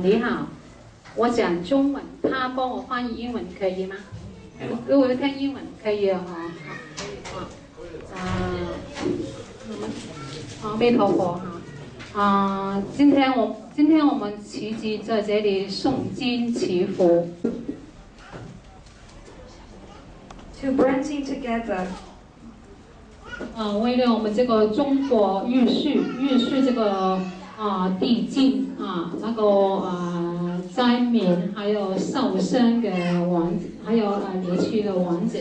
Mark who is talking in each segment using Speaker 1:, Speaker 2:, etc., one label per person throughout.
Speaker 1: 你好，我讲中文，他帮我翻译英文可以吗？如果听英文可以哈，阿弥陀佛哈，今天我们齐集在这里诵经祈福。
Speaker 2: To bringing together.
Speaker 1: 为了我们这个中国玉树这个地境那个灾民，还有受生的亡，还有离去的亡者。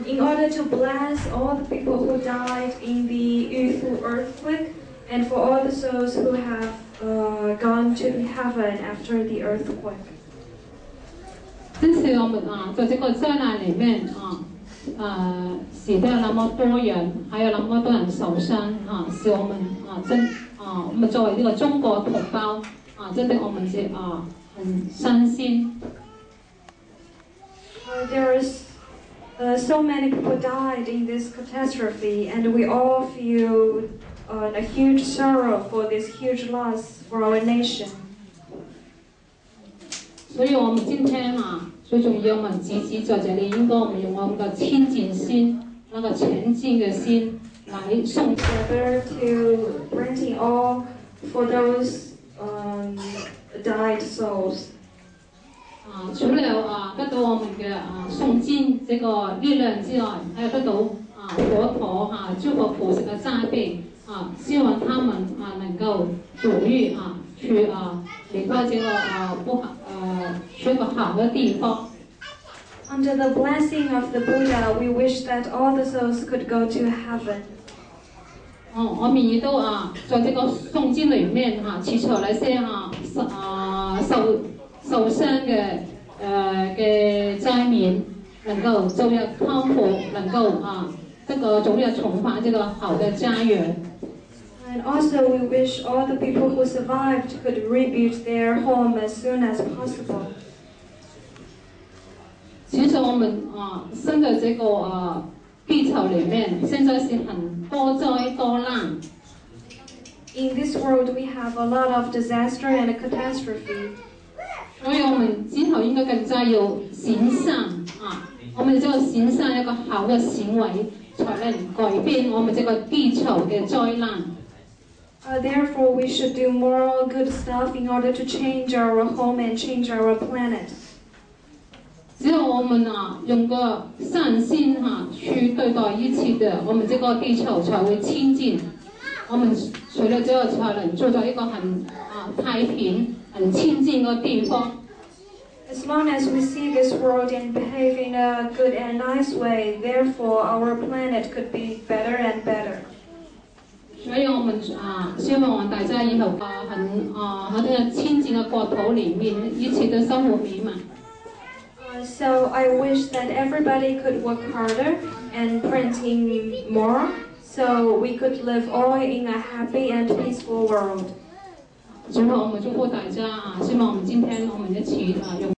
Speaker 2: In order to bless all the people who died in the Yufu earthquake, and for all the souls who have gone to heaven after the earthquake.
Speaker 1: 这是我们在这个灾难里面死掉那么多人，还有那么多人受伤使我们我们作为这个中国同胞真的我们是很伤心。
Speaker 2: There is so many people died in this catastrophe, and we all feel a huge sorrow for this huge loss for our nation.
Speaker 1: 所以我们今天最重要，我们集集在这里，应该我们用我们的清净心，那个前进的心来诵。
Speaker 2: Together to bring all for those died souls.
Speaker 1: 除了得到我们的诵经这个力量之外，还有得到佛陀诸佛菩萨的加被希望他们能够主力去离开这个去个好的地方。
Speaker 2: Under the blessing of the Buddha, we wish that all the souls could go to heaven.
Speaker 1: 我们也都在这个诵经里面祈求那些受伤的灾民能够早日康复，能够这个早日重返这个好的家园。
Speaker 2: And also, we wish all the people who survived could rebuild their home as soon as possible.
Speaker 1: 其实我们生在这个地球里面，现在是很多灾多难。
Speaker 2: In this world, we have a lot of disaster and catastrophe.
Speaker 1: 所以我们今后应该更加要行善我们这个行善一个好的行为，才能改变我们这个地球的灾难。
Speaker 2: Therefore, we should do more good stuff in order to change our home and change our planet.
Speaker 1: 只有我们用个善心去对待一切的，我们这个地球才会清净。我们除了这个，才能住在一个很太平、很清净的地方。
Speaker 2: As long as we see this world and behave in a good and nice way, therefore our planet could be better and better.
Speaker 1: 所以我们希望大家以后很的清净的国土里面，一起的生活美满。
Speaker 2: So I wish that everybody could work harder and printing more, so we could live all in a happy and peaceful world.
Speaker 1: 最后我们祝福大家希望我们今天我们一起用。